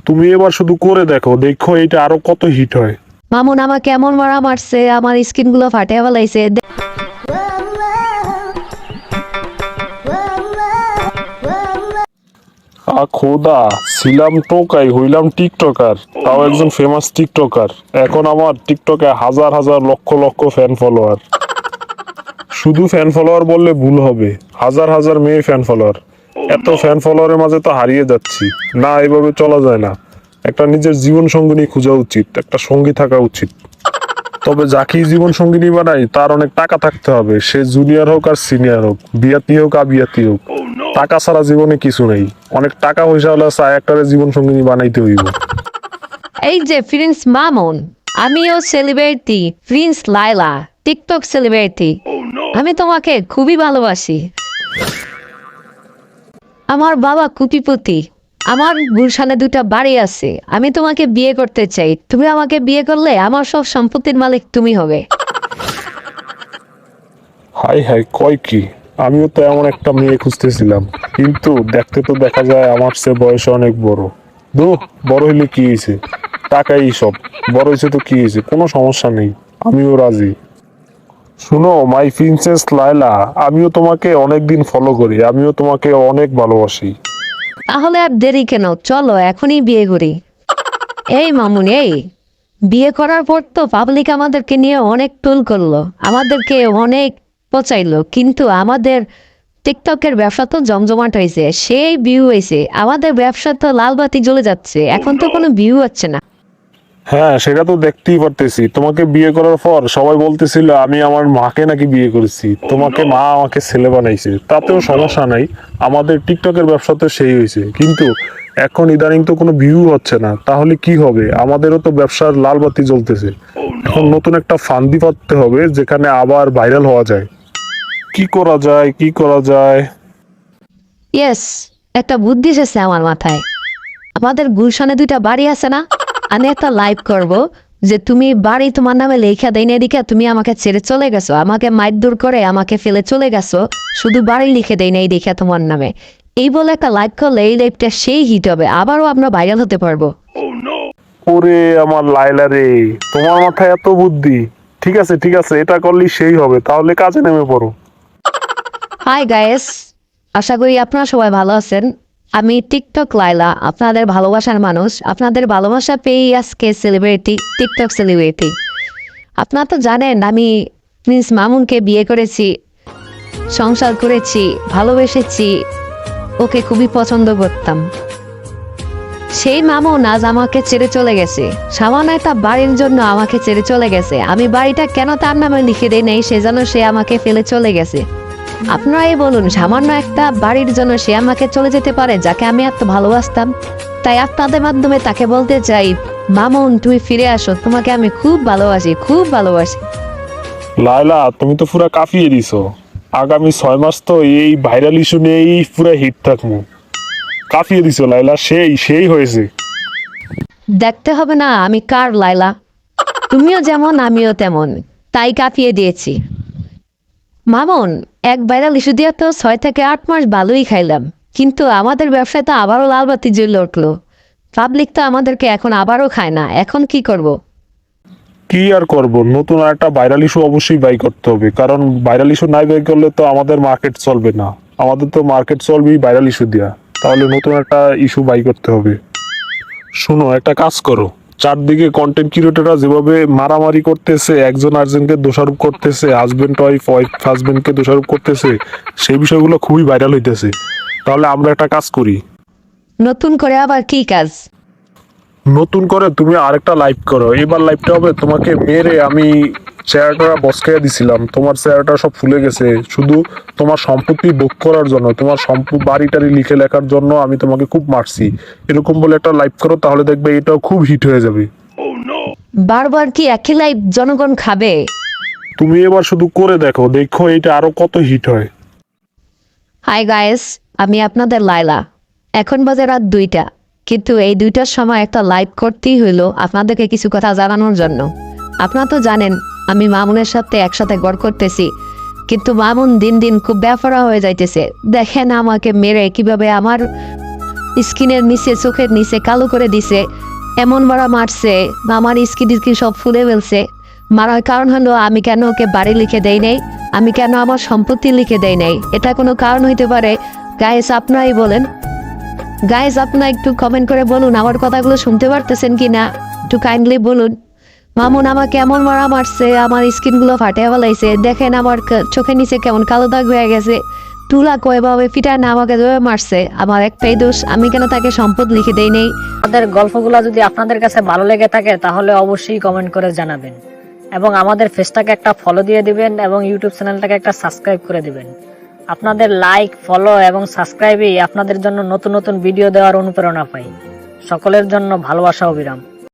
তুমি এবার শুধু করে দেখো, দেখো এটা আরো কত হিট হয়। মামুন আমাকে এমন মারা মারছে, আমার স্কিন গুলো ফাটে ফেলাইছে। খোদা, ছিলাম টোকাই হইলাম টিকটকার, তাও একজন ফেমাস টিকটকার। এখন আমার টিকটকে হাজার হাজার লক্ষ লক্ষ ফ্যান ফলোয়ার। শুধু ফ্যান ফলোয়ার বললে ভুল হবে, হাজার হাজার মেয়ে ফ্যান ফলোয়ার। এত ফ্যান ফলোয়ারের মাঝে তো হারিয়ে যাচ্ছি। না, এভাবে চলা যায় না। একটা নিজের জীবন সঙ্গিনী খোঁজা উচিত, একটা সঙ্গী থাকা উচিত। তবে যাকেই জীবন সঙ্গিনী বানাই তার অনেক টাকা থাকতে হবে, সে জুনিয়র হোক আর সিনিয়র হোক, বিয়াতি হোক আবিয়াতি হোক। টাকা ছাড়া জীবনে কিছু নেই। অনেক টাকা পয়সা হলে চায় একটারে জীবন সঙ্গিনী বানাইতে হইব। এই যে প্রিন্স মামুন, আমিও সেলিব্রিটি প্রিন্স লাইলা, টিকটক সেলিব্রিটি। আমি তোমাকে খুবই ভালোবাসি। আমার বাবা কুটিপতি, আমার গুলশানে 2টা বাড়ি আছে। আমি তোমাকে বিয়ে করতে চাই। তুমি আমাকে বিয়ে করলে আমার সব সম্পত্তির মালিক তুমি হবে। হাই হাই, কয় কি? আমিও তো এমন একটা মেয়ে খুঁজতেছিলাম, কিন্তু দেখতে তো দেখা যায় আমার চেয়ে বয়সে অনেক বড়। বড় হইলে কি হয়েছে, টাকাই সব। বড় হয়েছে তো কি হয়েছে, কোনো সমস্যা নেই, আমিও রাজি। শুনো মাই প্রিন্সেস লায়লা, আমিও তোমাকে অনেকদিন ফলো করি, আমিও তোমাকে অনেক ভালোবাসি। তাহলে আর দেরি কেন, চলো এখনই বিয়ে করি। এই মামুন, এই বিয়ে করার পর তো পাবলিক আমাদেরকে নিয়ে অনেক টুল করলো, আমাদেরকে অনেক পচাইলো, কিন্তু আমাদের টিকটকের ব্যবসা তো জমজমাট হয়েছে, সেই ভিউ হয়েছে। আমাদের ব্যবসা তো লাল বাতি জ্বলে যাচ্ছে, এখন তো কোনো ভিউ হচ্ছে না। হ্যাঁ, সেটা তো দেখতেই পারতেছি। তোমাকে বিয়ে করার পর সবাই বলতেছিল আমি আমার মাকে নাকি বিয়ে করেছি, তোমাকে মা আমাকে ছেলে বানাইছে। তাতেও সমস্যা নাই, আমাদের টিকটকের ব্যবসা তো সেই হয়েছে। কিন্তু এখন ইদানিং তো কোনো ভিউ হচ্ছে না, তাহলে কি হবে? আমাদেরও তো ব্যবসার লাল বাতি জ্বলতেছে। এখন নতুন একটা ফান্দি পাততে হবে যেখানে আবার ভাইরাল হওয়া যায়। কি করা যায়, কি করা যায়? ইয়েস, একটা বুদ্ধি এসেছে আমার মাথায়। আমাদের গুলশানে 2টা বাড়ি আছে না, আমি একটা লাইভ করব যে তুমি বাড়ি তোমার নামে লেখা দেয় না, এদিকে তুমি আমাকে ছেড়ে চলে গেছো, আমাকে মারধর করে আমাকে ফেলে চলে গেছো, শুধু বাড়ি লিখে দেয় না এই দেখে তোমার নামে। এই বলে একটা লাইভ করলে এই লাইভটা সেই হিট হবে, আবারও আমরা ভাইরাল হতে পারবো। ওরে আমার লাইলা রে, তোমার মাথায় এত বুদ্ধি! ঠিক আছে ঠিক আছে, এটা করলেই সেই হবে, তাহলে কাজে নেমে পড়ো। হাই গাইস, আশা করি আপনারা সবাই ভালো আছেন। আমি টিকটক লাইলা, আপনাদের ভালোবাসার মানুষ। আপনাদের ভালোবাসা পেয়েই আজকে সেলিব্রিটি, টিকটক সেলিব্রিটি। আপনারা তো জানেন আমি প্রিন্স মামুনকে বিয়ে করেছি, সংসার করেছি, ভালোবেসেছি, ওকে খুবই পছন্দ করতাম। সেই মামুন আজ আমাকে ছেড়ে চলে গেছে, সামান্য একটা বাড়ির জন্য আমাকে ছেড়ে চলে গেছে। আমি বাড়িটা কেন তার নামে লিখে দেই নাই সেজন্য সে আমাকে ফেলে চলে গেছে। আপনারাই বলুন, সামান্য একটা বাড়ির জন্য সে আমাকে চলে যেতে পারে, যাকে আমি এত ভালোবাসতাম? তাই আপনাদের মাধ্যমে তাকে বলতে চাই, মামুন তুমি ফিরে আসো, তোমাকে আমি খুব ভালোবাসি, খুব ভালোবাসি। লায়লা, তুমি তো পুরা কাঁপিয়ে দিছো। আগামী 6 মাস তো এই ভাইরাল ইস্যু নিয়েই পুরা হিট থাকবো। কাঁপিয়ে দিছো লায়লা, সেই সেই হয়েছে। দেখতে হবে না আমি কার লাইলা, তুমিও যেমন আমিও তেমন, তাই কাঁপিয়ে দিয়েছি। মামুন, এক ভাইরাল ইস্যু দিয়ে তো 6 থেকে 8 মাস ভালোই খাইলাম, কিন্তু আমাদের ব্যবসায় তো আবারও লালবাতি জ্বলে উঠলো। পাবলিক তো আমাদেরকে এখন আবারও খায় না, এখন কি করব? কি আর করব, নতুন আর একটা ভাইরাল ইস্যু অবশ্যই বাই করতে হবে, কারণ ভাইরাল ইস্যু নাই বাই করলে তো আমাদের মার্কেট চলবে না। আমাদের তো মার্কেট চলবেই ভাইরাল ইস্যু দিয়া। তাহলে নতুন একটা ইস্যু বাই করতে হবে। শোনো, একটা কাজ করো। চারদিকে কন্টেন্ট ক্রিয়েটররা যেভাবে মারামারি করতেছে, একজন আরেকজনকে দোষারোপ করতেছে, হাজবেন্ড ওয়াইফ, ওয়াইফ হাজবেন্ডকে দোষারোপ করতেছে, সেই বিষয়গুলো খুবই ভাইরাল হইতেছে। তাহলে আমরা একটা কাজ করি। নতুন করে আবার কি কাজ? নতুন করে তুমি আরেকটা লাইভ করো। এবার লাইভটা হবে তোমাকে মেরে আমি চেহারাটা বসকাইয়া দিছিলাম, তোমার চেহারাটা সব ফুলে গেছে, শুধু তোমার সম্পত্তি ভোগ করার জন্য, তোমার বাড়ি টাড়ি লিখে লেখার জন্য আমি তোমাকে খুব মারছি। এরকম বলে একটা লাইভ করো, তাহলে দেখবে এটাও খুব হিট হয়ে যাবে। বারবার কি একই লাইভ জনগণ খাবে? তুমি এবার শুধু করে দেখো, দেখো এটা আরো কত হিট হয়। হাই গাইস, আমি আপনাদের লাইলা। এখন বাজে রাত 2টা, কিন্তু এই 2টার সময় একটা লাইভ করতেই হইলো আপনাদেরকে কিছু কথা জানানোর জন্য। আপনারা তো জানেন আমি মামুনের সাথে একসাথে গড় করতেছি, কিন্তু মামুন দিন দিন খুব বেফারা হয়ে যাইতেছে। দেখেন আমাকে মেরে কিভাবে আমার স্কিনের নিচে চোখের নিচে কালো করে দিছে, এমন মারা মারছে আমার স্কিন সব ফুলে ফেলছে। মারার কারণ হলো আমি কেন ওকে বাড়ি লিখে দেই নাই, আমি কেন আমার সম্পত্তি লিখে দেই নাই, এটা কোনো কারণ হইতে পারে? গাইস আপনারাই বলেন। গাইস আপনারা একটু কমেন্ট করে বলুন আমার কথাগুলো শুনতে পারতেছেন কি না, একটু কাইন্ডলি বলুন। মামুন আমাকে এমন মারা মারছে, আমার স্কিনগুলো ফাটিয়ে ফেলাইছে, দেখেন আমার চোখের নিচে কেমন কালো দাগ হয়ে গেছে। তুলা কয়ভাবে ফিটায় না আমাকে যেভাবে মারছে, আমার একটাই দোষ, আমি কেন তাকে সম্পদ লিখে দেই নেই। আমাদের গল্পগুলো যদি আপনাদের কাছে ভালো লেগে থাকে তাহলে অবশ্যই কমেন্ট করে জানাবেন এবং আমাদের পেজটাকে একটা ফলো দিয়ে দিবেন এবং ইউটিউব চ্যানেলটাকে একটা সাবস্ক্রাইব করে দিবেন। আপনাদের লাইক, ফলো এবং সাবস্ক্রাইবই আপনাদের জন্য নতুন নতুন ভিডিও দেওয়ার অনুপ্রেরণা পাই। সকলের জন্য ভালোবাসা, অবিরাম।